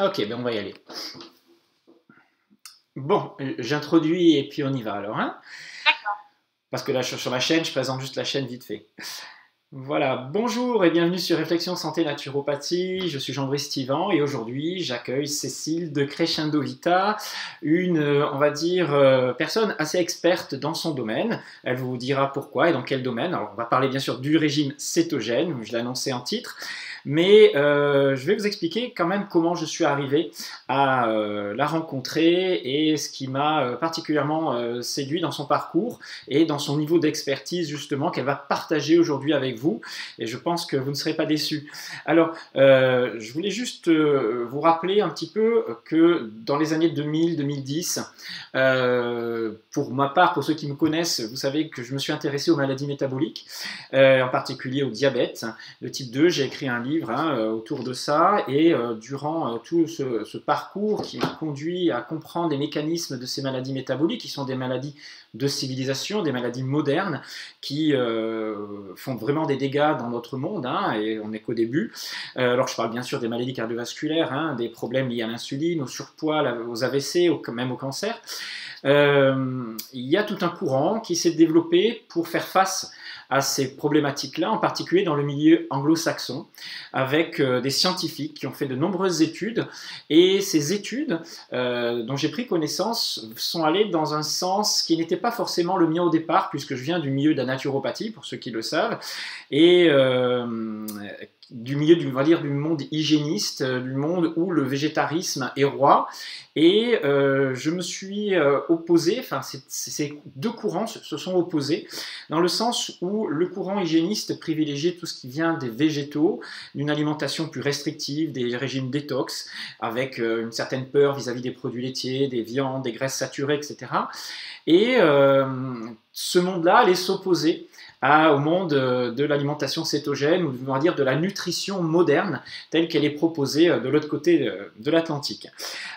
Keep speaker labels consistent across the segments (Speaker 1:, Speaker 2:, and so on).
Speaker 1: Ok, ben on va y aller. Bon, j'introduis et puis on y va alors, hein?
Speaker 2: D'accord.
Speaker 1: Parce que là, sur la chaîne, je présente juste la chaîne vite fait. Voilà, bonjour et bienvenue sur Réflexion Santé Naturopathie. Je suis Jean-Brice Tivan et aujourd'hui, j'accueille Cécile de Crescendo Vita, une, on va dire, personne assez experte dans son domaine. Elle vous dira pourquoi et dans quel domaine. Alors, on va parler bien sûr du régime cétogène, je l'ai annoncé en titre. Mais je vais vous expliquer quand même comment je suis arrivé à la rencontrer et ce qui m'a particulièrement séduit dans son parcours et dans son niveau d'expertise justement qu'elle va partager aujourd'hui avec vous. Et je pense que vous ne serez pas déçus. Alors, je voulais juste vous rappeler un petit peu que dans les années 2000-2010, pour ma part, pour ceux qui me connaissent, vous savez que je me suis intéressé aux maladies métaboliques, en particulier au diabète de type 2. J'ai écrit un livre autour de ça et durant tout ce parcours qui m'a conduit à comprendre les mécanismes de ces maladies métaboliques, qui sont des maladies de civilisation, des maladies modernes qui font vraiment des dégâts dans notre monde, et on n'est qu'au début. Alors je parle bien sûr des maladies cardiovasculaires, des problèmes liés à l'insuline, au surpoids, aux AVC, même au cancer. Il y a tout un courant qui s'est développé pour faire face à ces problématiques-là, en particulier dans le milieu anglo-saxon, avec des scientifiques qui ont fait de nombreuses études. Et ces études dont j'ai pris connaissance sont allées dans un sens qui n'était pas forcément le mien au départ, puisque je viens du milieu de la naturopathie, pour ceux qui le savent, et du milieu on va dire, du monde hygiéniste, du monde où le végétarisme est roi. Et je me suis opposé, enfin ces deux courants se sont opposés, dans le sens où le courant hygiéniste privilégiait tout ce qui vient des végétaux, d'une alimentation plus restrictive, des régimes détox, avec une certaine peur vis-à-vis des produits laitiers, des viandes, des graisses saturées, etc. Et ce monde-là allait s'opposer au monde de l'alimentation cétogène, ou on va dire de la nutrition moderne, telle qu'elle est proposée de l'autre côté de l'Atlantique.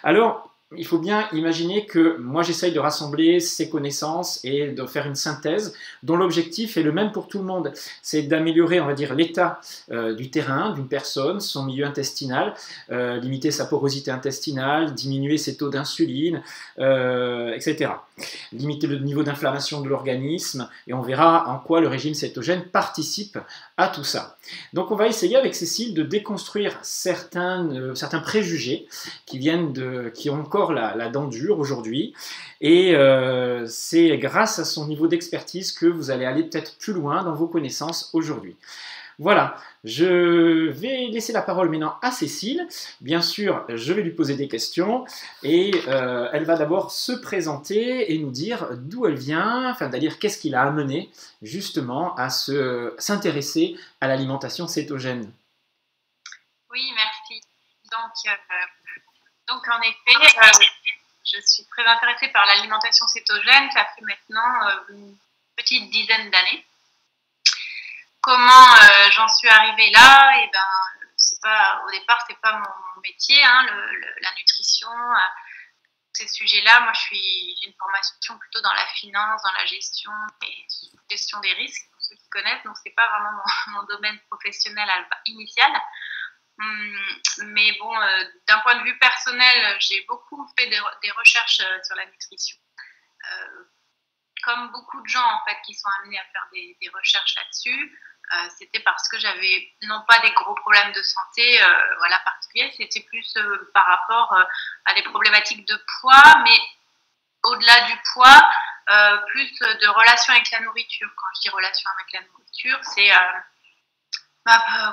Speaker 1: Alors, il faut bien imaginer que moi j'essaye de rassembler ces connaissances et de faire une synthèse dont l'objectif est le même pour tout le monde. C'est d'améliorer, on va dire, l'état du terrain d'une personne, son milieu intestinal, limiter sa porosité intestinale, diminuer ses taux d'insuline, etc. Limiter le niveau d'inflammation de l'organisme, et on verra en quoi le régime cétogène participe à tout ça. Donc on va essayer avec Cécile de déconstruire certains préjugés qui ont encore la dent dure aujourd'hui, et c'est grâce à son niveau d'expertise que vous allez aller peut-être plus loin dans vos connaissances aujourd'hui. Voilà, je vais laisser la parole maintenant à Cécile. Bien sûr, je vais lui poser des questions et elle va d'abord se présenter et nous dire d'où elle vient, enfin d'ailleurs qu'est-ce qui l'a amené justement à s'intéresser à l'alimentation cétogène.
Speaker 2: Oui, merci. Donc, en effet, je suis très intéressée par l'alimentation cétogène. Ça fait maintenant une petite dizaine d'années. Comment j'en suis arrivée là? Et ben, au départ, c'est pas mon métier, la nutrition, ces sujets-là. Moi, j'ai une formation plutôt dans la finance, dans la gestion et gestion des risques, pour ceux qui connaissent. Donc, c'est pas vraiment mon domaine professionnel initial. Mais bon, d'un point de vue personnel, j'ai beaucoup fait des recherches sur la nutrition. Comme beaucoup de gens en fait qui sont amenés à faire des recherches là-dessus, c'était parce que j'avais non pas des gros problèmes de santé particuliers, c'était plus par rapport à des problématiques de poids, mais au-delà du poids, plus de relation avec la nourriture. Quand je dis relation avec la nourriture, c'est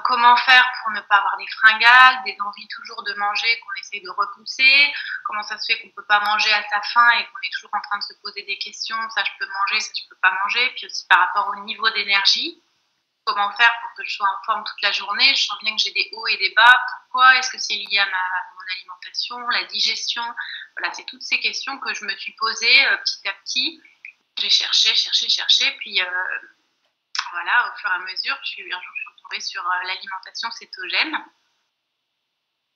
Speaker 2: comment faire pour ne pas avoir des fringales, des envies toujours de manger qu'on essaie de repousser, comment ça se fait qu'on ne peut pas manger à sa faim et qu'on est toujours en train de se poser des questions, ça je peux manger, ça je peux pas manger, puis aussi par rapport au niveau d'énergie, comment faire pour que je sois en forme toute la journée, je sens bien que j'ai des hauts et des bas, pourquoi, est-ce que c'est lié à mon alimentation, la digestion, voilà, c'est toutes ces questions que je me suis posées petit à petit, j'ai cherché, puis voilà, au fur et à mesure, un jour je suis retombée sur l'alimentation cétogène.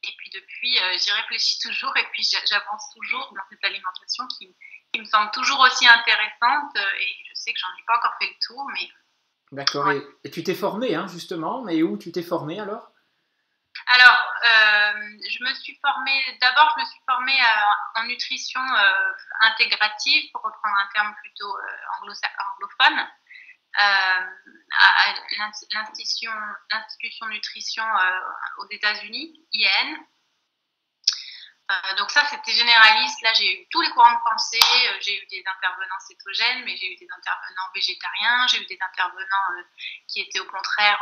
Speaker 2: Et puis depuis, j'y réfléchis toujours et puis j'avance toujours dans cette alimentation qui me semble toujours aussi intéressante. Et je sais que j'en ai pas encore fait le tour, mais...
Speaker 1: D'accord,
Speaker 2: Ouais.
Speaker 1: et tu t'es formée, justement, mais où tu t'es formée alors?
Speaker 2: Alors, je me suis formée, d'abord, je me suis formée en nutrition intégrative, pour reprendre un terme plutôt anglophone, à l'institution nutrition aux États-Unis, IN. Donc ça, c'était généraliste. Là, j'ai eu tous les courants de pensée. J'ai eu des intervenants cétogènes, mais j'ai eu des intervenants végétariens. J'ai eu des intervenants qui étaient au contraire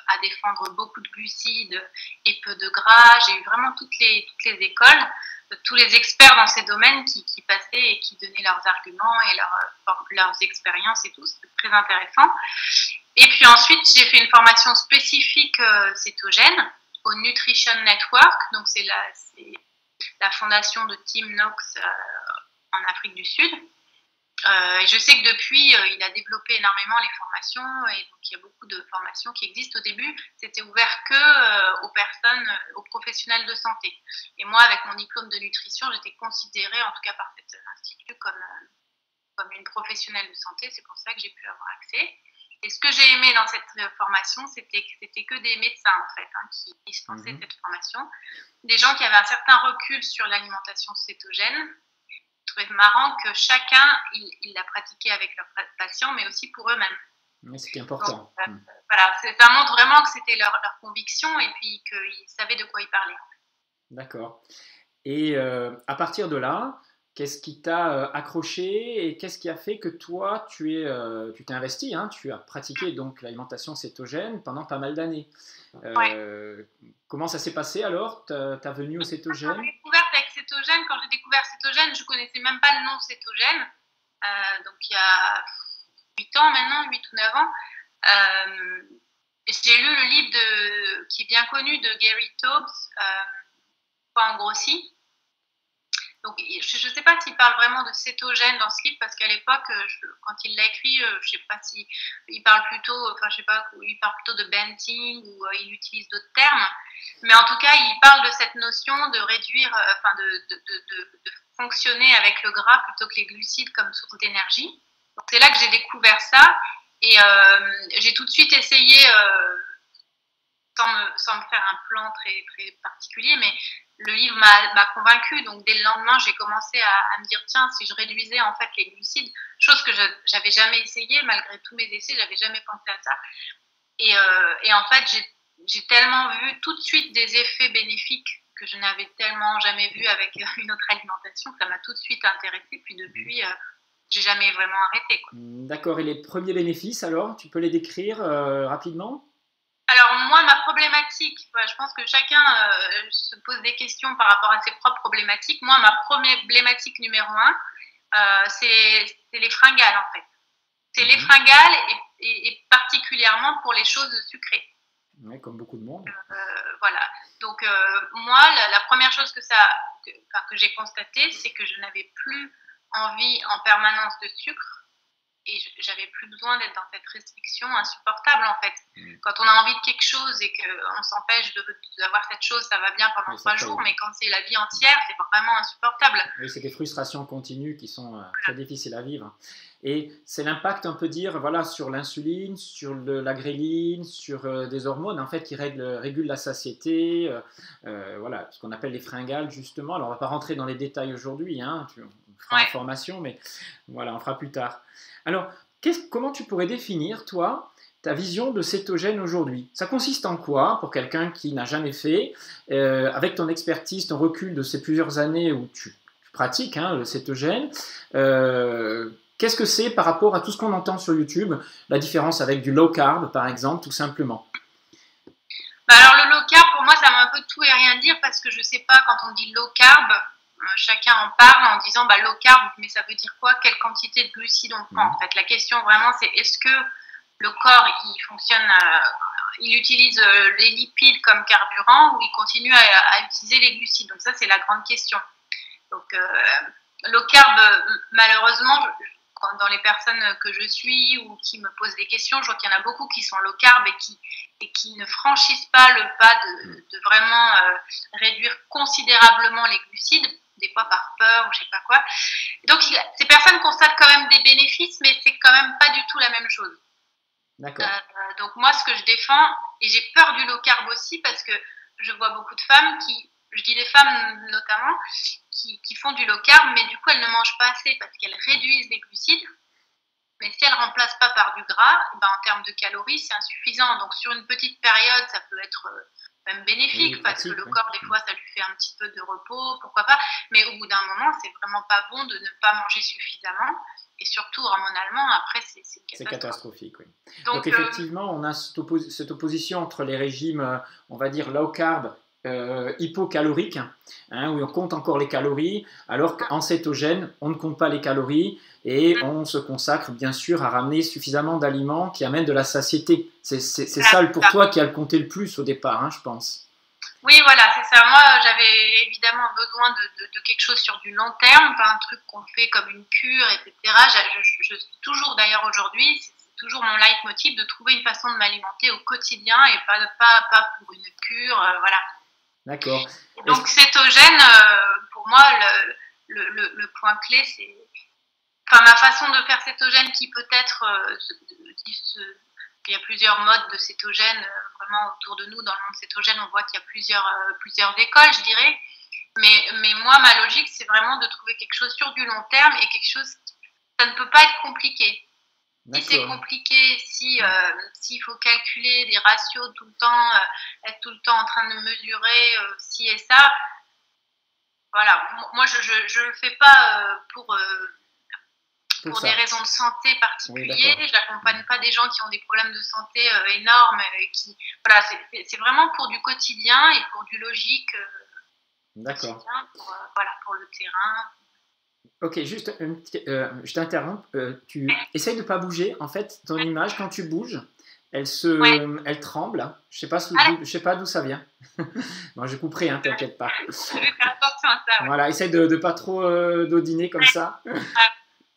Speaker 2: à défendre beaucoup de glucides et peu de gras. J'ai eu vraiment toutes les écoles, tous les experts dans ces domaines qui passaient et qui donnaient leurs arguments et leurs expériences et tout. C'était très intéressant. Et puis ensuite, j'ai fait une formation spécifique cétogène au Nutrition Network. Donc c'est la fondation de Tim Noakes en Afrique du Sud. Et je sais que depuis, il a développé énormément les formations, et donc il y a beaucoup de formations qui existent. Au début, c'était ouvert que aux personnes, aux professionnels de santé. Et moi, avec mon diplôme de nutrition, j'étais considérée, en tout cas par cet institut, comme une professionnelle de santé. C'est pour ça que j'ai pu avoir accès. Et ce que j'ai aimé dans cette formation, c'était que c'était que des médecins, en fait, qui dispensaient cette formation. Des gens qui avaient un certain recul sur l'alimentation cétogène. Je trouvais marrant que chacun, il la pratiquait avec leurs patients, mais aussi pour eux-mêmes.
Speaker 1: Mais c'est important.
Speaker 2: Donc, voilà, ça montre vraiment que c'était leur conviction et puis qu'ils savaient de quoi ils parlaient.
Speaker 1: D'accord. Et à partir de là, qu'est-ce qui t'a accroché et qu'est-ce qui a fait que toi, tu t'es investi, hein, tu as pratiqué donc l'alimentation cétogène pendant pas mal d'années. Comment ça s'est passé alors, ta venue au cétogène?
Speaker 2: Quand j'ai découvert avec cétogène, quand j'ai découvert cétogène, je ne connaissais même pas le nom cétogène. Donc il y a 8 ans maintenant, 8 ou 9 ans. J'ai lu le livre qui est bien connu de Gary Taubes, Poids engrossi. Donc, je ne sais pas s'il parle vraiment de cétogène dans ce livre, parce qu'à l'époque, quand il l'a écrit, je ne sais pas si il parle plutôt, enfin, je sais pas, il parle plutôt de benching ou il utilise d'autres termes. Mais en tout cas, il parle de cette notion de réduire, enfin, de fonctionner avec le gras plutôt que les glucides comme source d'énergie. Donc, c'est là que j'ai découvert ça. Et j'ai tout de suite essayé, sans me faire un plan très, très particulier, mais le livre m'a convaincue. Donc, dès le lendemain, j'ai commencé à me dire, tiens, si je réduisais en fait les glucides, chose que je n'avais jamais essayé, malgré tous mes essais, j'avais jamais pensé à ça. Et en fait, j'ai tellement vu tout de suite des effets bénéfiques que je n'avais tellement jamais vu avec une autre alimentation, que ça m'a tout de suite intéressée. Puis depuis, j'ai jamais vraiment arrêté, quoi.
Speaker 1: D'accord. Et les premiers bénéfices, alors, tu peux les décrire rapidement?
Speaker 2: Alors moi, ma problématique, je pense que chacun se pose des questions par rapport à ses propres problématiques. Moi, ma problématique numéro 1, c'est les fringales, en fait. C'est les fringales et particulièrement pour les choses sucrées.
Speaker 1: Oui, comme beaucoup de monde.
Speaker 2: Voilà. Donc moi, la première chose que j'ai constatée, c'est que je n'avais plus envie en permanence de sucre. Et j'avais plus besoin d'être dans cette restriction insupportable, en fait. Quand on a envie de quelque chose et qu'on s'empêche d'avoir cette chose, ça va bien pendant 3 jours, mais quand c'est la vie entière, c'est vraiment insupportable.
Speaker 1: Oui, c'est des frustrations continues qui sont très difficiles à vivre. Et c'est l'impact, on peut dire, voilà, sur l'insuline, sur la gréline, sur des hormones en fait qui régulent la satiété, voilà, ce qu'on appelle les fringales justement. Alors on ne va pas rentrer dans les détails aujourd'hui, hein, on fera en formation, mais voilà, on fera plus tard. Alors, comment tu pourrais définir, toi, ta vision de cétogène aujourd'hui? Ça consiste en quoi, pour quelqu'un qui n'a jamais fait, avec ton expertise, ton recul de ces plusieurs années où tu pratiques le cétogène, qu'est-ce que c'est par rapport à tout ce qu'on entend sur YouTube, la différence avec du low carb, par exemple, tout simplement?
Speaker 2: Alors, le low carb, pour moi, ça veut un peu tout et rien dire, parce que je ne sais pas, quand on dit low carb, chacun en parle en disant low carb, mais ça veut dire quoi? Quelle quantité de glucides on prend? En fait, la question vraiment, c'est est-ce que le corps, il fonctionne, il utilise les lipides comme carburant ou il continue à utiliser les glucides? Donc ça, c'est la grande question. Donc, low carb, malheureusement, dans les personnes que je suis ou qui me posent des questions, je vois qu'il y en a beaucoup qui sont low carb et qui ne franchissent pas le pas de vraiment réduire considérablement les glucides, des fois par peur ou je sais pas quoi. Donc ces personnes constatent quand même des bénéfices, mais c'est quand même pas du tout la même chose.
Speaker 1: D'accord.
Speaker 2: Donc moi, ce que je défends, et j'ai peur du low carb aussi, parce que je vois beaucoup de femmes je dis les femmes notamment, qui font du low carb, mais du coup, elles ne mangent pas assez parce qu'elles réduisent les glucides. Mais si elles ne remplacent pas par du gras, ben, en termes de calories, c'est insuffisant. Donc, sur une petite période, ça peut être même bénéfique,
Speaker 1: Oui,
Speaker 2: parce que
Speaker 1: pratique,
Speaker 2: le
Speaker 1: oui.
Speaker 2: corps, des fois, ça lui fait un petit peu de repos, pourquoi pas. Mais au bout d'un moment, c'est vraiment pas bon de ne pas manger suffisamment. Et surtout, hormonalement, après, c'est une
Speaker 1: C'est
Speaker 2: catastrophe.
Speaker 1: catastrophique, oui. Donc
Speaker 2: Donc,
Speaker 1: effectivement, on a cette opposition entre les régimes, on va dire low carb, hypocaloriques, hein, où on compte encore les calories, alors qu'en cétogène, on ne compte pas les calories et on se consacre bien sûr à ramener suffisamment d'aliments qui amènent de la satiété. C'est ça pour toi qui a le compté le plus au départ, hein, je pense.
Speaker 2: oui, voilà, c'est ça. Moi, j'avais évidemment besoin de quelque chose sur du long terme, pas un truc qu'on fait comme une cure, etc. Je suis toujours, d'ailleurs aujourd'hui, c'est toujours mon leitmotiv de trouver une façon de m'alimenter au quotidien et pas pour une cure, voilà.
Speaker 1: D'accord.
Speaker 2: Donc, cétogène, pour moi, le point clé, c'est... Enfin, ma façon de faire cétogène qui peut-être... il y a plusieurs modes de cétogène vraiment autour de nous. Dans le monde cétogène, on voit qu'il y a plusieurs écoles, je dirais. Mais moi, ma logique, c'est vraiment de trouver quelque chose sur du long terme et quelque chose... Ça ne peut pas être compliqué. Si c'est compliqué, s'il faut calculer des ratios tout le temps, être tout le temps en train de mesurer ci et ça, voilà. Moi, je le fais pas pour des raisons de santé particulières. Oui, je n'accompagne pas des gens qui ont des problèmes de santé énormes. Voilà, c'est vraiment pour du quotidien et pour du logique.
Speaker 1: D'accord.
Speaker 2: Pour le terrain.
Speaker 1: Ok, juste, je t'interromps. Tu essayes de ne pas bouger. En fait, ton image, quand tu bouges, elle tremble. Je ne sais pas d'où ça vient. Bon, je couperai, hein, t'inquiète pas.
Speaker 2: Je vais faire attention à ça. Ouais.
Speaker 1: Voilà, essaye de ne pas trop dodiner comme ça.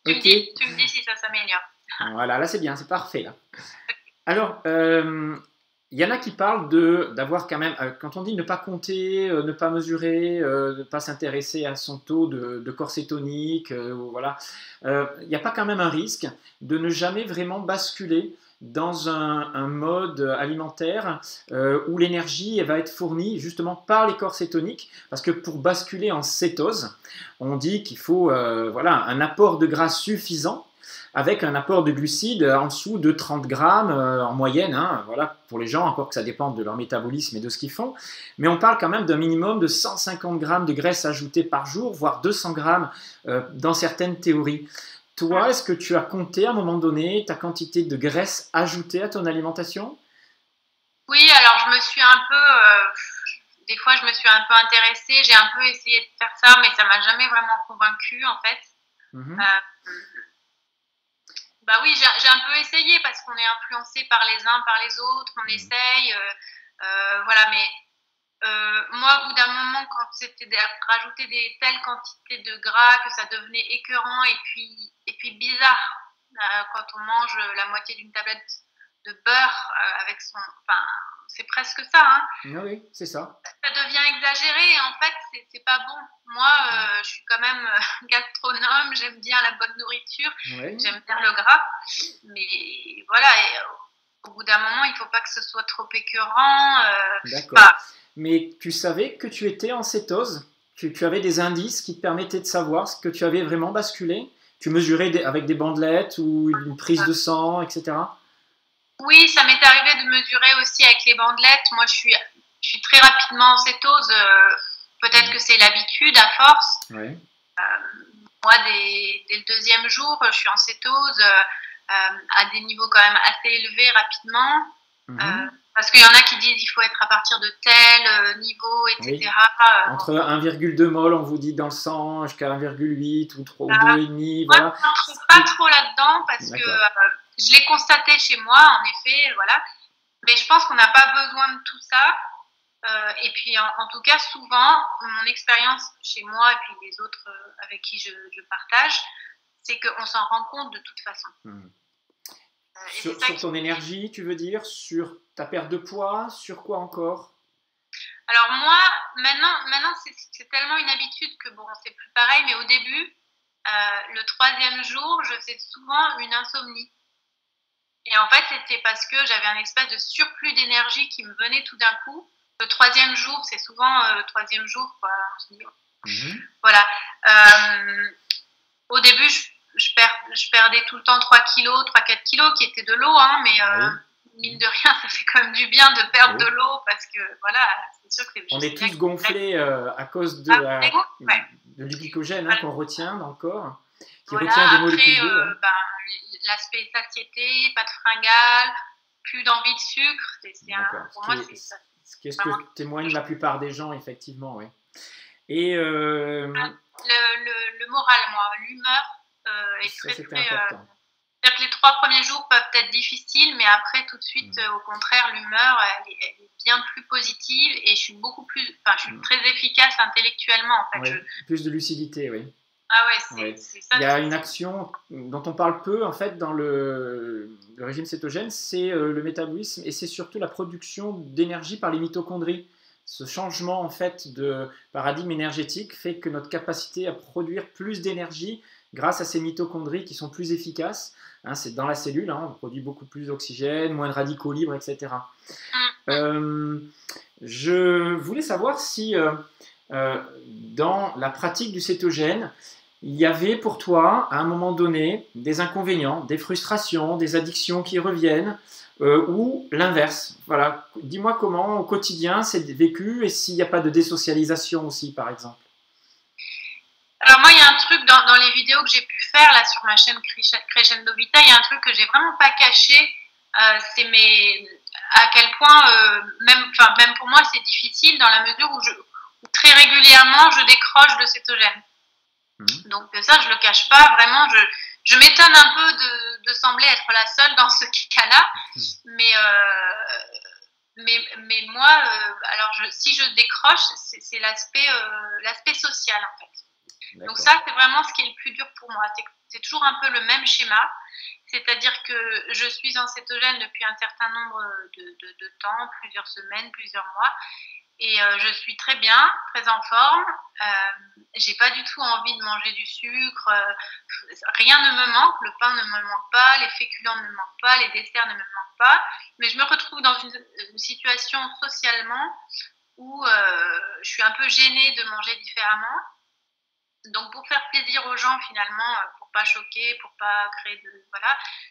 Speaker 2: Tu me dis si ça s'améliore.
Speaker 1: Voilà, là c'est bien, c'est parfait. Là. Alors, il y en a qui parlent d'avoir quand même, quand on dit ne pas compter, ne pas mesurer, ne pas s'intéresser à son taux de corps cétonique, voilà, il n'y a pas quand même un risque de ne jamais vraiment basculer dans un mode alimentaire où l'énergie va être fournie justement par les corps cétoniques, parce que pour basculer en cétose, on dit qu'il faut voilà, un apport de gras suffisant, avec un apport de glucides en dessous de 30 grammes en moyenne, hein, voilà, pour les gens, encore que ça dépend de leur métabolisme et de ce qu'ils font, mais on parle quand même d'un minimum de 150 grammes de graisse ajoutée par jour, voire 200 grammes dans certaines théories. Toi, est-ce que tu as compté à un moment donné ta quantité de graisse ajoutée à ton alimentation?
Speaker 2: Oui, alors je me suis un peu, des fois je me suis un peu intéressée, j'ai un peu essayé de faire ça, mais ça m'a jamais vraiment convaincue en fait. Bah oui, j'ai un peu essayé parce qu'on est influencé par les uns, par les autres, on essaye, voilà, mais moi, au bout d'un moment, quand c'était rajouter des telles quantités de gras que ça devenait écœurant et puis bizarre, quand on mange la moitié d'une tablette de beurre avec son... Enfin, c'est presque ça, hein.
Speaker 1: Oui, c'est ça.
Speaker 2: Ça devient exagéré et en fait, c'est pas bon. Moi, je suis quand même gastronome, j'aime bien la bonne nourriture, j'aime bien le gras, mais voilà, au bout d'un moment, il ne faut pas que ce soit trop écœurant.
Speaker 1: D'accord. Voilà. Mais tu savais que tu étais en cétose? Tu avais des indices qui te permettaient de savoir ce que tu avais vraiment basculé? Tu mesurais avec des bandelettes ou une prise de sang, etc.?
Speaker 2: Oui, ça m'est arrivé de mesurer aussi avec les bandelettes. Moi, je suis très rapidement en cétose. Peut-être que c'est l'habitude à force.
Speaker 1: Oui.
Speaker 2: Moi, dès le deuxième jour, je suis en cétose à des niveaux quand même assez élevés rapidement. Parce qu'il y en a qui disent qu'il faut être à partir de tel niveau, etc.
Speaker 1: Oui. Entre 1,2 mol, on vous dit dans le sang, jusqu'à 1,8 ou 2,5. Voilà.
Speaker 2: Moi, je ne trouve pas trop là-dedans parce que je l'ai constaté chez moi, en effet, voilà. Mais je pense qu'on n'a pas besoin de tout ça. Et puis, en tout cas, souvent, mon expérience chez moi et puis les autres avec qui je partage, c'est qu'on s'en rend compte de toute façon.
Speaker 1: Sur ton énergie, tu veux dire? Sur ta perte de poids? Sur quoi encore?
Speaker 2: Alors moi, maintenant c'est tellement une habitude que bon, c'est plus pareil, mais au début, le troisième jour, je faisais souvent une insomnie. Et en fait, c'était parce que j'avais un espèce de surplus d'énergie qui me venait tout d'un coup. Le troisième jour, c'est souvent le troisième jour, quoi.
Speaker 1: Mhm.
Speaker 2: Voilà. Au début, je perdais tout le temps 3 kilos, 3-4 kilos, qui étaient de l'eau, hein, mais mine de rien, ça fait quand même du bien de perdre de l'eau, parce que voilà, c'est sûr que
Speaker 1: on est tous gonflés à cause de, du glycogène qu'on retient dans le corps, qui retient des molécules d'eau.
Speaker 2: L'aspect satiété, pas de fringales, plus d'envie de sucre, pour moi, c'est ça.
Speaker 1: Ce qui est ce que témoignent la plupart des gens, effectivement, oui. Et
Speaker 2: le moral, moi, l'humeur est très
Speaker 1: important.
Speaker 2: C'est-à-dire que les 3 premiers jours peuvent être difficiles, mais après, tout de suite, au contraire, l'humeur, elle est bien plus positive et je suis très efficace intellectuellement, en fait.
Speaker 1: Plus de lucidité, oui.
Speaker 2: Ah ouais, c'est ça.
Speaker 1: Il y a une action dont on parle peu, en fait, dans le régime cétogène, c'est le métabolisme et c'est surtout la production d'énergie par les mitochondries. Ce changement, en fait, de paradigme énergétique fait que notre capacité à produire plus d'énergie grâce à ces mitochondries qui sont plus efficaces, c'est dans la cellule, on produit beaucoup plus d'oxygène, moins de radicaux libres, etc. Je voulais savoir si dans la pratique du cétogène, il y avait pour toi, à un moment donné, des inconvénients, des frustrations, des addictions qui reviennent, ou l'inverse. Voilà. Dis-moi comment, au quotidien, c'est vécu et s'il n'y a pas de désocialisation aussi, par exemple.
Speaker 2: Alors moi, il y a un truc dans les vidéos que j'ai pu faire là sur ma chaîne Crescendo Vita, il y a un truc que j'ai vraiment pas caché, c'est à quel point, même pour moi, c'est difficile dans la mesure où très régulièrement, je décroche de cétogène. Donc ça, je le cache pas, vraiment, je m'étonne un peu de sembler être la seule dans ce cas-là, mais moi, si je décroche, c'est l'aspect social, en fait. Donc ça, c'est vraiment ce qui est le plus dur pour moi. C'est toujours un peu le même schéma, c'est-à-dire que je suis en cétogène depuis un certain nombre de temps, plusieurs semaines, plusieurs mois, et je suis très bien, très en forme. J'ai pas du tout envie de manger du sucre. Rien ne me manque, le pain ne me manque pas, les féculents ne me manquent pas, les desserts ne me manquent pas. Mais je me retrouve dans une situation socialement où je suis un peu gênée de manger différemment. Donc pour faire plaisir aux gens finalement, pour pas choquer, pour pas créer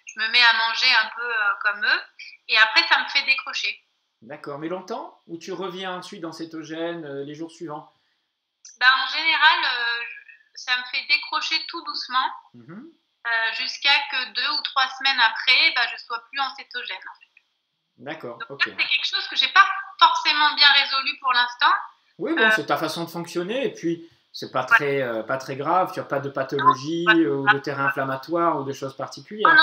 Speaker 2: je me mets à manger un peu comme eux. Et après, ça me fait décrocher.
Speaker 1: D'accord, mais longtemps? Ou tu reviens ensuite dans cétogène les jours suivants?
Speaker 2: En général, ça me fait décrocher tout doucement, jusqu'à que 2 ou 3 semaines après, je ne sois plus en cétogène. En fait.
Speaker 1: D'accord,
Speaker 2: donc, c'est quelque chose que je n'ai pas forcément bien résolu pour l'instant.
Speaker 1: Oui, bon, c'est ta façon de fonctionner, et puis c'est pas très grave, tu n'as pas de pathologie ou de terrain inflammatoire ou de choses particulières.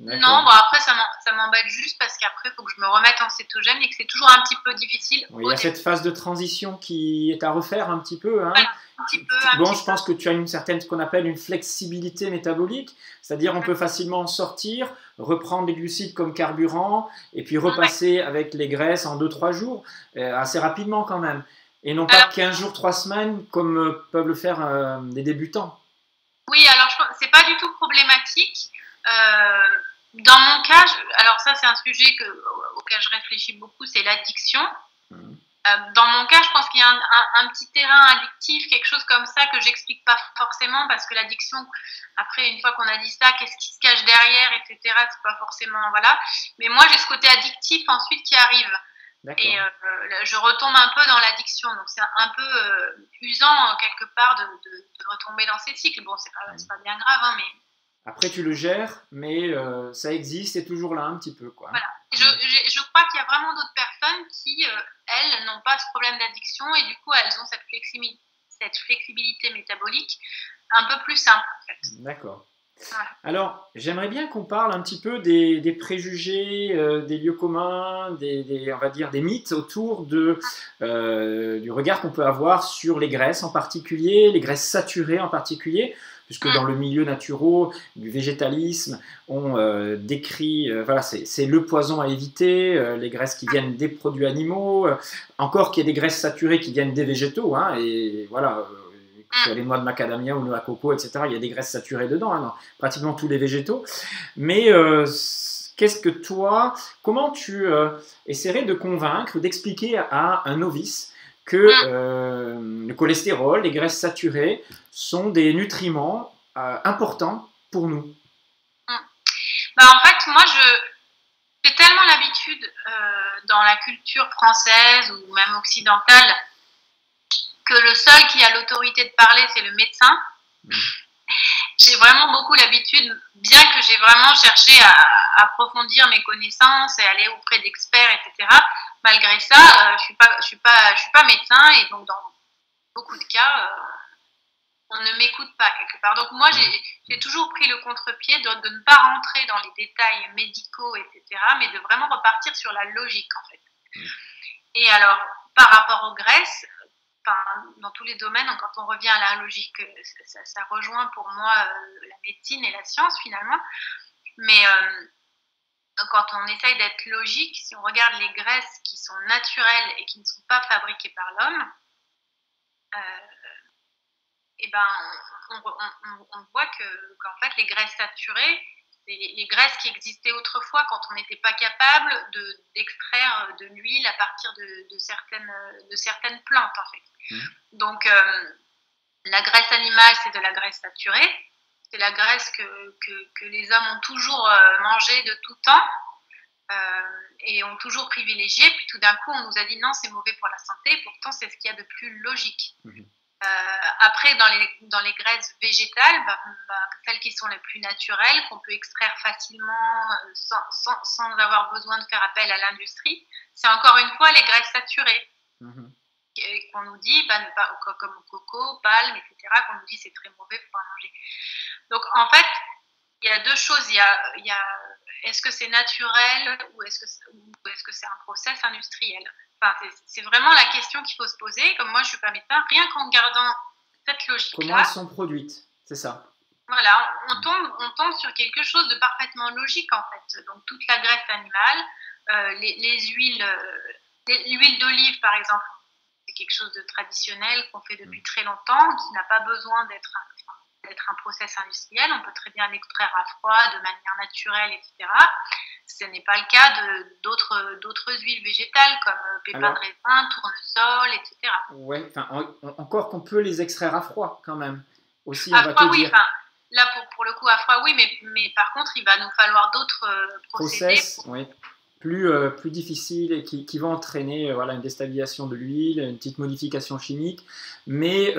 Speaker 2: Non, après ça m'embête juste parce qu'après il faut que je me remette en cétogène et que c'est toujours un petit peu difficile.
Speaker 1: Oui, il y a cette phase de transition qui est à refaire un petit peu.
Speaker 2: Voilà,
Speaker 1: je pense que tu as ce qu'on appelle une flexibilité métabolique, c'est-à-dire on peut facilement en sortir, reprendre les glucides comme carburant et puis repasser avec les graisses en 2-3 jours, assez rapidement quand même. Et non pas 15 jours, 3 semaines comme peuvent le faire des débutants.
Speaker 2: Oui, alors c'est pas du tout problématique. Dans mon cas, alors ça c'est un sujet auquel je réfléchis beaucoup, c'est l'addiction. Dans mon cas, je pense qu'il y a un petit terrain addictif, quelque chose comme ça que j'explique pas forcément parce que l'addiction, après une fois qu'on a dit ça, qu'est-ce qui se cache derrière, etc. C'est pas forcément Mais moi j'ai ce côté addictif ensuite qui arrive. Et je retombe un peu dans l'addiction, donc c'est un peu usant quelque part de retomber dans ces cycles. Bon, c'est pas bien grave, mais
Speaker 1: après, tu le gères, mais ça existe, c'est toujours là un petit peu.
Speaker 2: Voilà. Je crois qu'il y a vraiment d'autres personnes qui, elles, n'ont pas ce problème d'addiction et du coup, elles ont cette flexibilité métabolique un peu plus simple. En fait.
Speaker 1: D'accord. Voilà. Alors, j'aimerais bien qu'on parle un petit peu des préjugés, des lieux communs, on va dire des mythes autour du regard qu'on peut avoir sur les graisses en particulier, les graisses saturées en particulier. Puisque dans le milieu naturel du végétalisme, on décrit, c'est le poison à éviter, les graisses qui viennent des produits animaux, encore qu'il y ait des graisses saturées qui viennent des végétaux, et voilà, sur les noix de macadamia ou noix à coco, etc., il y a des graisses saturées dedans, dans pratiquement tous les végétaux. Mais qu'est-ce que toi, comment tu essaierais de convaincre, d'expliquer à un novice que le cholestérol, les graisses saturées sont des nutriments importants pour nous?
Speaker 2: Bah, en fait, moi, j'ai tellement l'habitude dans la culture française ou même occidentale que le seul qui a l'autorité de parler, c'est le médecin. J'ai vraiment beaucoup l'habitude, bien que j'ai vraiment cherché à approfondir mes connaissances et aller auprès d'experts, etc. Malgré ça, je suis pas médecin et donc dans beaucoup de cas, on ne m'écoute pas quelque part. Donc moi, j'ai toujours pris le contre-pied de ne pas rentrer dans les détails médicaux, etc., mais de vraiment repartir sur la logique, en fait. Et alors, par rapport aux graisses, dans tous les domaines, quand on revient à la logique, ça rejoint pour moi la médecine et la science, finalement. Mais quand on essaye d'être logique, si on regarde les graisses qui sont naturelles et qui ne sont pas fabriquées par l'homme, et ben, on voit qu'en fait, les graisses saturées, c'est les graisses qui existaient autrefois quand on n'était pas capable d'extraire de l'huile à partir de certaines plantes, en fait. Donc, la graisse animale, c'est de la graisse saturée. C'est la graisse que les hommes ont toujours mangée de tout temps et ont toujours privilégiée. Puis tout d'un coup, on nous a dit non, c'est mauvais pour la santé. Pourtant, c'est ce qu'il y a de plus logique. Après, dans les graisses végétales, celles qui sont les plus naturelles, qu'on peut extraire facilement sans avoir besoin de faire appel à l'industrie, c'est encore une fois les graisses saturées. Qu'on nous dit, comme coco, palme, etc., qu'on nous dit c'est très mauvais, faut pas manger. Donc en fait, il y a deux choses. Il y a est-ce que c'est naturel ou est-ce que c'est un process industriel? Enfin, c'est vraiment la question qu'il faut se poser. Comme moi, je suis pas médecin, rien qu'en gardant cette logique-là.
Speaker 1: Comment elles sont produites, c'est ça.
Speaker 2: Voilà, on tombe sur quelque chose de parfaitement logique en fait. Donc toute la graisse animale, les huiles, l'huile d'olive par exemple, c'est quelque chose de traditionnel qu'on fait depuis très longtemps, qui n'a pas besoin d'être un process industriel. On peut très bien l'extraire à froid, de manière naturelle, etc. Ce n'est pas le cas d'autres huiles végétales comme pépins de raisin, tournesol, etc.
Speaker 1: Ouais, encore qu'on peut les extraire à froid quand même. Aussi,
Speaker 2: à froid, oui. Là, pour le coup, à froid, oui, mais par contre, il va nous falloir d'autres procédés.
Speaker 1: Oui. Plus difficile et qui va entraîner une déstabilisation de l'huile, une petite modification chimique. Mais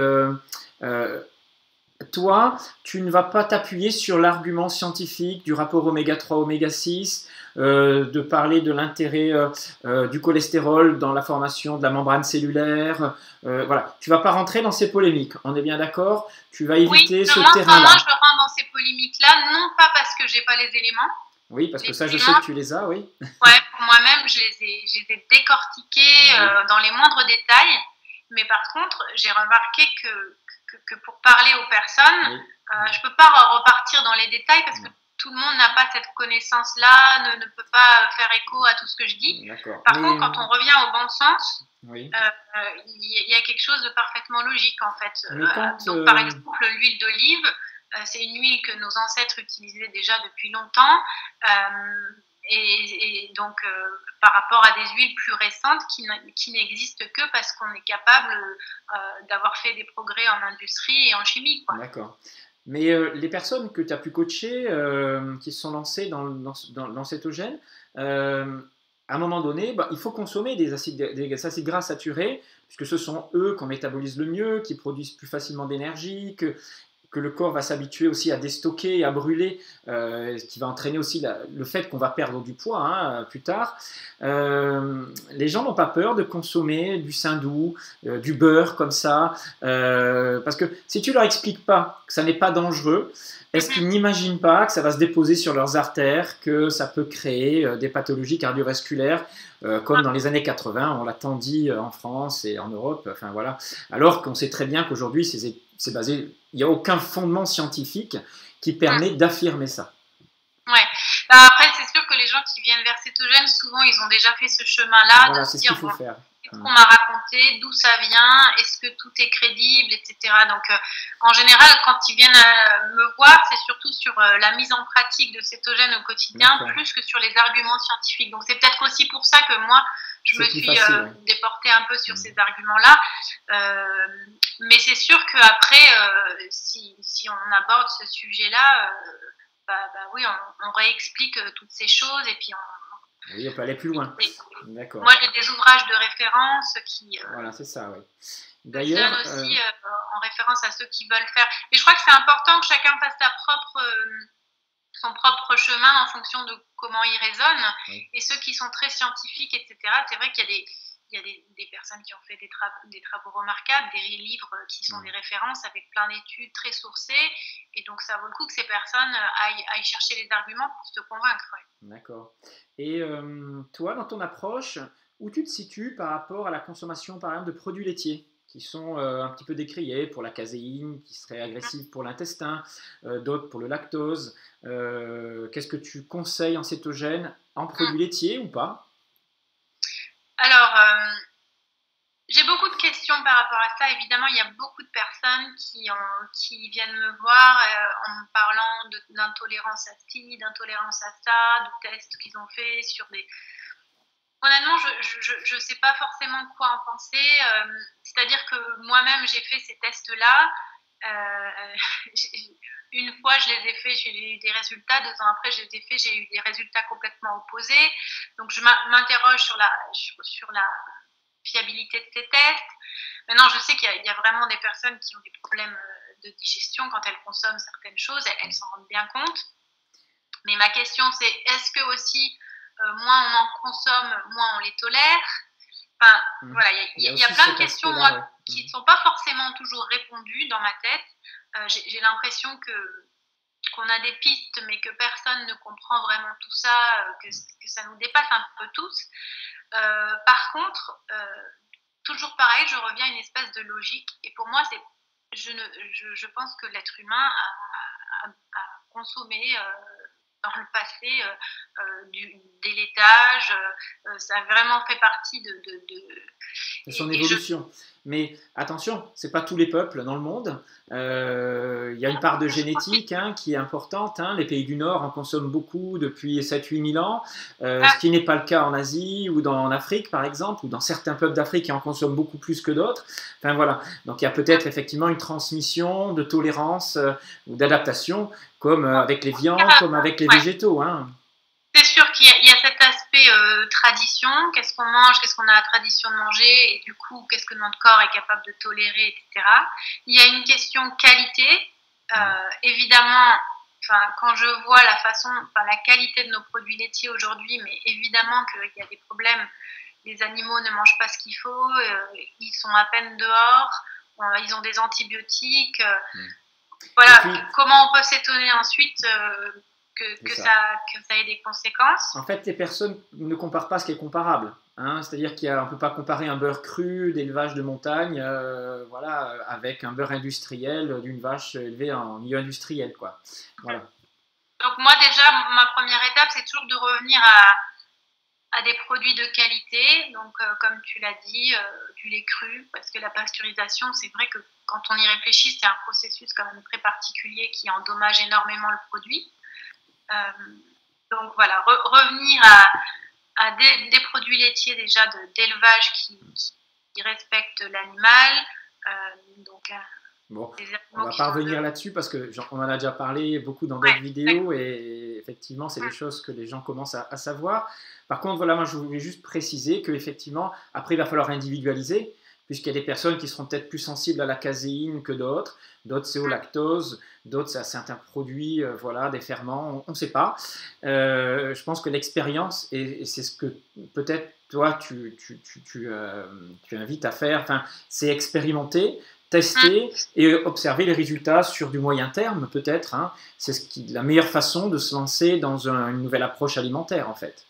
Speaker 1: toi, tu ne vas pas t'appuyer sur l'argument scientifique du rapport oméga 3, oméga 6, de parler de l'intérêt du cholestérol dans la formation de la membrane cellulaire. Voilà, tu ne vas pas rentrer dans ces polémiques, on est bien d'accord? Tu vas éviter ce terrain-là.
Speaker 2: Moi, je rentre dans ces polémiques-là, non pas parce que je n'ai pas les éléments.
Speaker 1: Oui, parce que ça, je sais que tu les as, oui.
Speaker 2: Ouais, pour moi-même, je les ai décortiqués dans les moindres détails. Mais par contre, j'ai remarqué que pour parler aux personnes, je ne peux pas repartir dans les détails parce que tout le monde n'a pas cette connaissance-là, ne peut pas faire écho à tout ce que je dis. Par contre, quand on revient au bon sens, il y a quelque chose de parfaitement logique en fait. Donc, par exemple, l'huile d'olive, c'est une huile que nos ancêtres utilisaient déjà depuis longtemps. Et donc, par rapport à des huiles plus récentes qui n'existent que parce qu'on est capable d'avoir fait des progrès en industrie et en chimie.
Speaker 1: D'accord. Mais les personnes que tu as pu coacher, qui se sont lancées dans cétogène, à un moment donné, il faut consommer des acides gras saturés, puisque ce sont eux qu'on métabolise le mieux, qui produisent plus facilement d'énergie, que le corps va s'habituer aussi à déstocker et à brûler, ce qui va entraîner aussi le fait qu'on va perdre du poids plus tard. Les gens n'ont pas peur de consommer du saindoux, du beurre comme ça, parce que si tu leur expliques pas que ça n'est pas dangereux, est-ce qu'ils n'imaginent pas que ça va se déposer sur leurs artères, que ça peut créer des pathologies cardiovasculaires, comme dans les années 80, on l'a tant dit en France et en Europe, enfin voilà. Alors qu'on sait très bien qu'aujourd'hui, c'est basé, il n'y a aucun fondement scientifique qui permet d'affirmer ça.
Speaker 2: Ouais. Après, c'est sûr que les gens qui viennent vers cétogène, souvent, ils ont déjà fait ce chemin-là.
Speaker 1: Voilà, c'est ce qu'il faut faire.
Speaker 2: ce qu'on m'a raconté, d'où ça vient, est-ce que tout est crédible, etc. Donc, en général, quand ils viennent me voir, c'est surtout sur la mise en pratique de cétogène au quotidien, plus que sur les arguments scientifiques. Donc, c'est peut-être aussi pour ça que moi, je me suis déportée un peu sur ces arguments-là. Mais c'est sûr qu'après, si on aborde ce sujet-là, oui, on réexplique toutes ces choses et puis
Speaker 1: oui, on peut aller plus loin. D'accord.
Speaker 2: Moi, j'ai des ouvrages de référence qui
Speaker 1: voilà, c'est ça, oui.
Speaker 2: D'ailleurs, aussi en référence à ceux qui veulent faire. Mais je crois que c'est important que chacun fasse son propre chemin en fonction de comment il raisonne. Oui. Et ceux qui sont très scientifiques, etc., c'est vrai qu'il y a des personnes qui ont fait des travaux remarquables, des livres qui sont des références avec plein d'études très sourcées. Et donc, ça vaut le coup que ces personnes aillent chercher les arguments pour se convaincre. Ouais.
Speaker 1: D'accord. Et toi, dans ton approche, où tu te situes par rapport à la consommation, par exemple, de produits laitiers qui sont un petit peu décriés pour la caséine, qui serait agressive pour l'intestin, d'autres pour le lactose. Qu'est-ce que tu conseilles en cétogène en produits laitiers ou pas?
Speaker 2: Alors, j'ai beaucoup de questions par rapport à ça. Évidemment, il y a beaucoup de personnes qui viennent me voir en me parlant d'intolérance à ci, d'intolérance à ça, de tests qu'ils ont fait sur des... Honnêtement, je ne sais pas forcément quoi en penser. C'est-à-dire que moi-même, j'ai fait ces tests-là. Une fois, je les ai faits, j'ai eu des résultats. 2 ans après, je les ai faits, j'ai eu des résultats complètement opposés. Donc, je m'interroge sur la fiabilité de ces tests. Maintenant, je sais qu'il y a vraiment des personnes qui ont des problèmes de digestion quand elles consomment certaines choses. Elles s'en rendent bien compte. Mais ma question, c'est est-ce que aussi... moins on en consomme, moins on les tolère. Enfin, voilà, il y a plein de questions qui ne sont pas forcément toujours répondues dans ma tête. J'ai l'impression qu'on a des pistes, mais que personne ne comprend vraiment tout ça, que ça nous dépasse un peu tous. Par contre, toujours pareil, je reviens à une espèce de logique. Et pour moi, je pense que l'être humain a consommé... dans le passé, des laitages, ça a vraiment fait partie
Speaker 1: de son évolution. Mais attention, c'est pas tous les peuples dans le monde. Il y a une part de génétique qui est importante. Les pays du Nord en consomment beaucoup depuis 7-8 000 ans, ce qui n'est pas le cas en Asie ou en Afrique, par exemple, ou dans certains peuples d'Afrique qui en consomment beaucoup plus que d'autres. Enfin voilà. Donc il y a peut-être effectivement une transmission de tolérance ou d'adaptation, comme avec les viandes, comme avec les végétaux.
Speaker 2: C'est sûr qu'il y a cet aspect tradition, qu'est-ce qu'on mange, qu'est-ce qu'on a la tradition de manger, et du coup, qu'est-ce que notre corps est capable de tolérer, etc. Il y a une question qualité. Évidemment, quand je vois la qualité de nos produits laitiers aujourd'hui, mais évidemment qu'il y a des problèmes. Les animaux ne mangent pas ce qu'il faut, ils sont à peine dehors, ils ont des antibiotiques. Voilà, puis, comment on peut s'étonner ensuite que ça ait des conséquences.
Speaker 1: En fait, les personnes ne comparent pas ce qui est comparable. C'est-à-dire qu'on ne peut pas comparer un beurre cru d'élevage de montagne avec un beurre industriel d'une vache élevée en milieu industriel. Voilà.
Speaker 2: Donc moi déjà, ma première étape, c'est toujours de revenir à des produits de qualité. Donc comme tu l'as dit, du lait cru, parce que la pasteurisation, c'est vrai que quand on y réfléchit, c'est un processus quand même très particulier qui endommage énormément le produit. Donc voilà, revenir à des produits laitiers déjà d'élevage qui respectent l'animal.
Speaker 1: Bon, on va pas revenir là-dessus parce qu'on en a déjà parlé beaucoup dans d'autres vidéos et effectivement, c'est des choses que les gens commencent à savoir. Par contre, voilà, moi je voulais juste préciser qu'effectivement, après il va falloir individualiser, puisqu'il y a des personnes qui seront peut-être plus sensibles à la caséine que d'autres c'est au lactose, d'autres c'est à certains produits, des ferments, on ne sait pas. Je pense que l'expérience, et c'est ce que peut-être toi tu invites à faire, c'est expérimenter, tester et observer les résultats sur du moyen terme peut-être. C'est la meilleure façon de se lancer dans une nouvelle approche alimentaire en fait.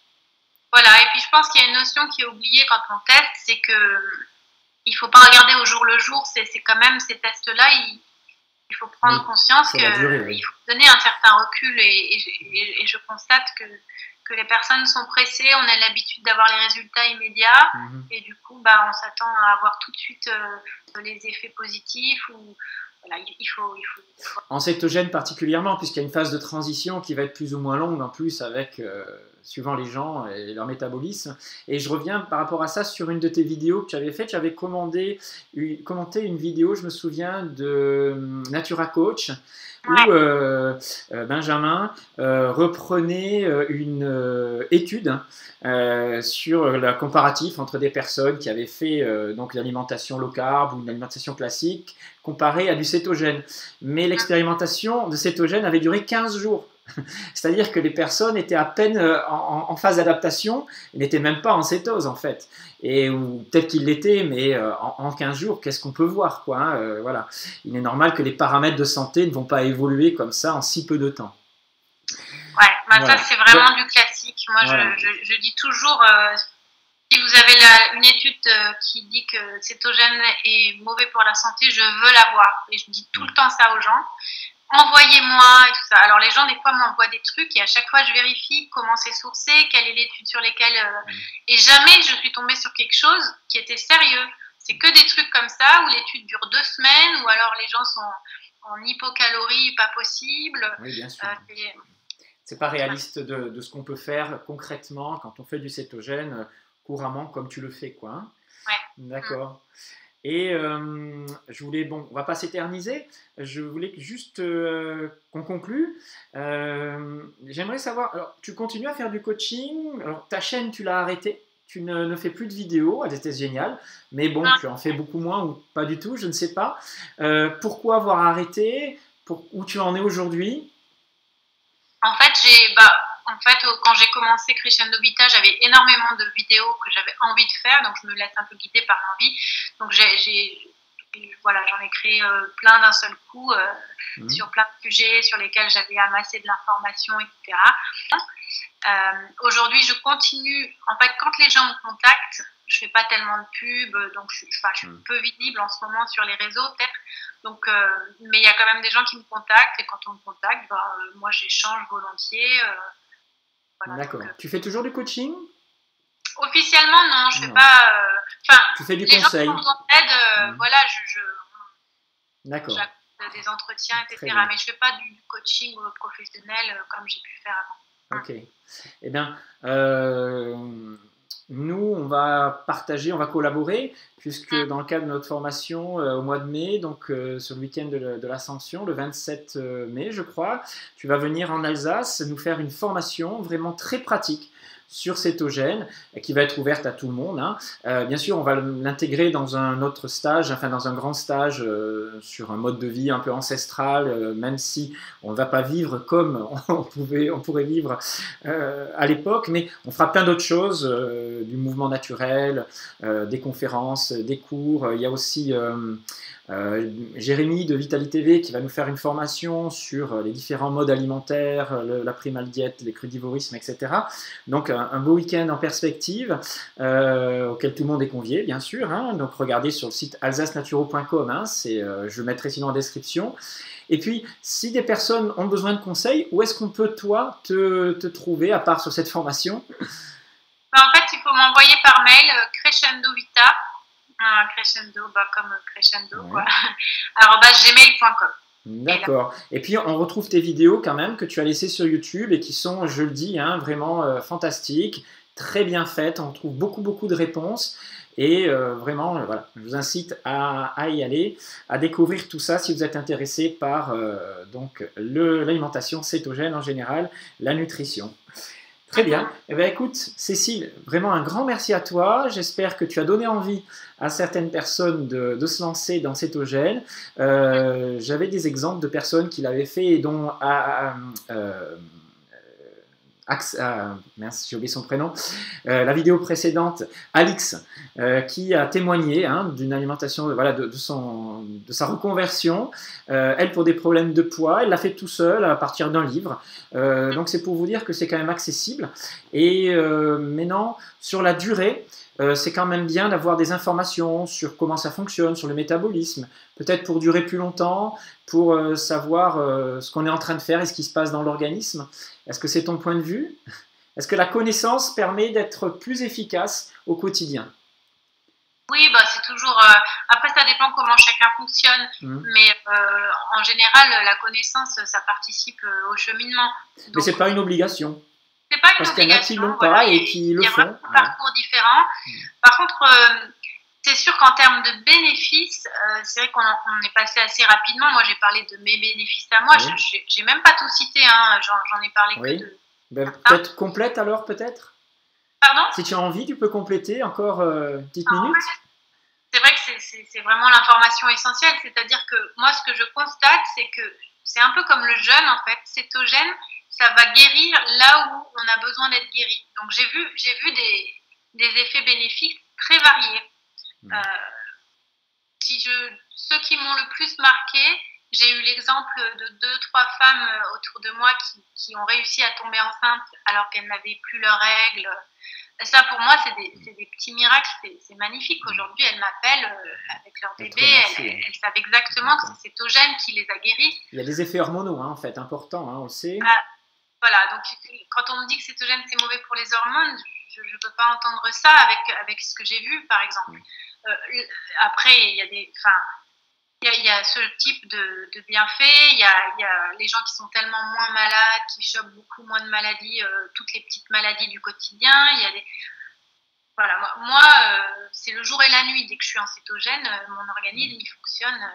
Speaker 2: Voilà, et puis je pense qu'il y a une notion qui est oubliée quand on teste, c'est que il ne faut pas regarder au jour le jour, c'est quand même ces tests-là, il faut prendre conscience qu'il faut donner un certain recul et je constate que que les personnes sont pressées, on a l'habitude d'avoir les résultats immédiats et du coup, on s'attend à avoir tout de suite les effets positifs ou voilà, il faut.
Speaker 1: En cétogène particulièrement, puisqu'il y a une phase de transition qui va être plus ou moins longue en plus avec suivant les gens et leur métabolisme. Et je reviens par rapport à ça sur une de tes vidéos que tu avais fait. Tu avais commenté une vidéo, je me souviens, de Natura Coach, où Benjamin reprenait une étude sur la comparatif entre des personnes qui avaient fait donc l'alimentation low carb ou une alimentation classique comparée à du cétogène. Mais l'expérimentation de cétogène avait duré 15 jours. C'est-à-dire que les personnes étaient à peine en phase d'adaptation, ils n'étaient même pas en cétose en fait. Ou peut-être qu'ils l'étaient, mais en 15 jours, qu'est-ce qu'on peut voir quoi, hein, voilà. Il est normal que les paramètres de santé ne vont pas évoluer comme ça en si peu de temps.
Speaker 2: Ouais, voilà. Ça c'est vraiment du classique. Moi voilà. je dis toujours, si vous avez une étude qui dit que cétogène est mauvais pour la santé, je veux la voir. Et je dis tout le temps ça aux gens. Envoyez-moi et tout ça. Alors les gens des fois m'envoient des trucs et à chaque fois je vérifie comment c'est sourcé, quelle est l'étude sur lesquelles et jamais je suis tombée sur quelque chose qui était sérieux. C'est que des trucs comme ça où l'étude dure 2 semaines ou alors les gens sont en hypocalorie, pas possible.
Speaker 1: Oui, bien sûr. C'est pas réaliste de ce qu'on peut faire concrètement quand on fait du cétogène couramment comme tu le fais, quoi. Hein.
Speaker 2: Ouais.
Speaker 1: D'accord. Et je voulais, on va pas s'éterniser, je voulais juste qu'on conclue. J'aimerais savoir, alors tu continues à faire du coaching, alors ta chaîne tu l'as arrêtée, tu ne fais plus de vidéos, elle était géniale, mais bon, tu en fais beaucoup moins ou pas du tout, je ne sais pas. Pourquoi avoir arrêté, où tu en es aujourd'hui?
Speaker 2: En fait, quand j'ai commencé Crescendo Vita, j'avais énormément de vidéos que j'avais envie de faire, donc je me laisse un peu guider par l'envie. Donc j'en ai créé plein d'un seul coup sur plein de sujets sur lesquels j'avais amassé de l'information, etc. Aujourd'hui, je continue. En fait, quand les gens me contactent, je fais pas tellement de pub, donc je suis peu visible en ce moment sur les réseaux peut-être. Donc, mais il y a quand même des gens qui me contactent et quand on me contacte, moi j'échange volontiers. Voilà,
Speaker 1: d'accord. Tu fais toujours du coaching?
Speaker 2: Officiellement, non, je fais pas.
Speaker 1: Tu fais du
Speaker 2: les
Speaker 1: conseil.
Speaker 2: gens qui ont besoin d'aide, voilà,
Speaker 1: d'accord.
Speaker 2: Des entretiens, etc. Mais je fais pas du coaching professionnel comme j'ai pu faire avant.
Speaker 1: Ok. Eh bien, nous, on va partager, on va collaborer, puisque dans le cadre de notre formation au mois de mai, donc sur le week-end de l'Ascension, le 27 mai, je crois, tu vas venir en Alsace nous faire une formation vraiment très pratique sur cétogène, qui va être ouverte à tout le monde. Hein. Bien sûr, on va l'intégrer dans un autre stage, enfin dans un grand stage sur un mode de vie un peu ancestral, même si on ne va pas vivre comme on pourrait vivre à l'époque, mais on fera plein d'autres choses, du mouvement naturel, des conférences, des cours. Il y a aussi Jérémy de Vitali TV qui va nous faire une formation sur les différents modes alimentaires, la primal diète, les crudivorismes, etc. Donc un beau week-end en perspective auquel tout le monde est convié, bien sûr. Hein. Donc regardez sur le site alsacenaturo.com, hein, je le mettrai sinon en description. Et puis, si des personnes ont besoin de conseils, où est-ce qu'on peut, toi, te trouver, à part sur cette formation?
Speaker 2: En fait, il faut m'envoyer par mail Crescendo Vita, crescendo, comme crescendo, ouais. @gmail.com.
Speaker 1: D'accord. Et puis, on retrouve tes vidéos quand même que tu as laissées sur YouTube et qui sont, je le dis, hein, vraiment fantastiques, très bien faites. On trouve beaucoup de réponses. Et vraiment, voilà, je vous incite à y aller, à découvrir tout ça si vous êtes intéressé par l'alimentation cétogène en général, la nutrition. Très bien. Eh bien, écoute, Cécile, vraiment un grand merci à toi. J'espère que tu as donné envie à certaines personnes de se lancer dans cétogène. J'avais des exemples de personnes qui l'avaient fait et dont mince, j'ai oublié son prénom, la vidéo précédente, Alix, qui a témoigné d'une alimentation, voilà, de sa reconversion, elle pour des problèmes de poids, elle l'a fait tout seul à partir d'un livre, donc c'est pour vous dire que c'est quand même accessible, et maintenant, sur la durée, c'est quand même bien d'avoir des informations sur comment ça fonctionne, sur le métabolisme, peut-être pour durer plus longtemps, pour savoir ce qu'on est en train de faire et ce qui se passe dans l'organisme. Est-ce que c'est ton point de vue? Est-ce que la connaissance permet d'être plus efficace au quotidien?
Speaker 2: Oui, bah, c'est toujours. Après, ça dépend comment chacun fonctionne, mais en général, la connaissance, ça participe au cheminement.
Speaker 1: Donc, mais c'est pas une obligation.
Speaker 2: C'est pas une
Speaker 1: parce
Speaker 2: obligation.
Speaker 1: Parce qu'il y en a qui l'ont pas et qui le font.
Speaker 2: Il y a vraiment un parcours différent. Par contre, c'est sûr qu'en termes de bénéfices, c'est vrai qu'on est passé assez rapidement. Moi, j'ai parlé de mes bénéfices à moi. Oui. J'ai même pas tout cité. Hein. J'en ai parlé que de.
Speaker 1: Ben, peut-être complète alors, peut-être.
Speaker 2: Pardon?
Speaker 1: Si tu as envie, tu peux compléter encore une petite minute.
Speaker 2: C'est vrai que c'est vraiment l'information essentielle. C'est-à-dire que moi, ce que je constate, c'est que c'est un peu comme le jeûne, en fait. Cétogène, ça va guérir là où on a besoin d'être guéri. Donc, j'ai vu des effets bénéfiques très variés. Ceux qui m'ont le plus marqué, j'ai eu l'exemple de 2-3 femmes autour de moi qui ont réussi à tomber enceinte alors qu'elles n'avaient plus leurs règles. Ça, pour moi, c'est des petits miracles, c'est magnifique. Aujourd'hui, elles m'appellent avec leur bébé, elles savent exactement que c'est cétogène qui les a guéries.
Speaker 1: Il y a des effets hormonaux, hein, en fait, importants, hein, on le sait.
Speaker 2: Voilà, donc quand on me dit que cétogène, c'est mauvais pour les hormones, je ne peux pas entendre ça avec ce que j'ai vu, par exemple. Après, il y a ce type de bienfaits, il y a les gens qui sont tellement moins malades, qui chopent beaucoup moins de maladies, toutes les petites maladies du quotidien. Il y a voilà, moi, c'est le jour et la nuit. Dès que je suis en cétogène, mon organisme, il fonctionne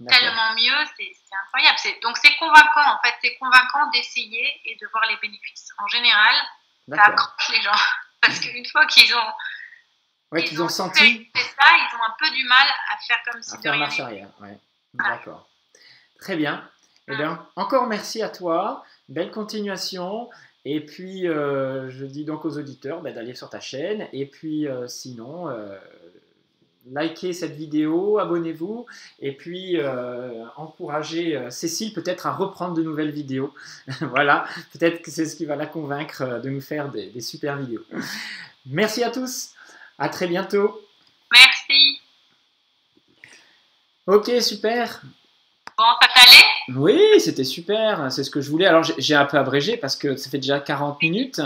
Speaker 2: tellement mieux, c'est incroyable. Donc c'est convaincant, en fait, c'est convaincant d'essayer et de voir les bénéfices. En général, ça accroche les gens, parce qu'une fois qu'ils ont
Speaker 1: qu'ils ont senti.
Speaker 2: C'est ça, ils ont un peu du mal à faire comme si de rien
Speaker 1: marche arrière. Ouais. D'accord. Très bien. Eh bien, encore merci à toi. Belle continuation. Et puis, je dis donc aux auditeurs d'aller sur ta chaîne. Et puis, sinon, likez cette vidéo, abonnez-vous. Et puis, encouragez Cécile peut-être à reprendre de nouvelles vidéos. Voilà, peut-être que c'est ce qui va la convaincre de nous faire des super vidéos. Merci à tous. À très bientôt.
Speaker 2: Merci.
Speaker 1: Ok, super.
Speaker 2: Bon, ça t'allait?
Speaker 1: Oui, c'était super. C'est ce que je voulais. Alors, j'ai un peu abrégé parce que ça fait déjà 40 minutes.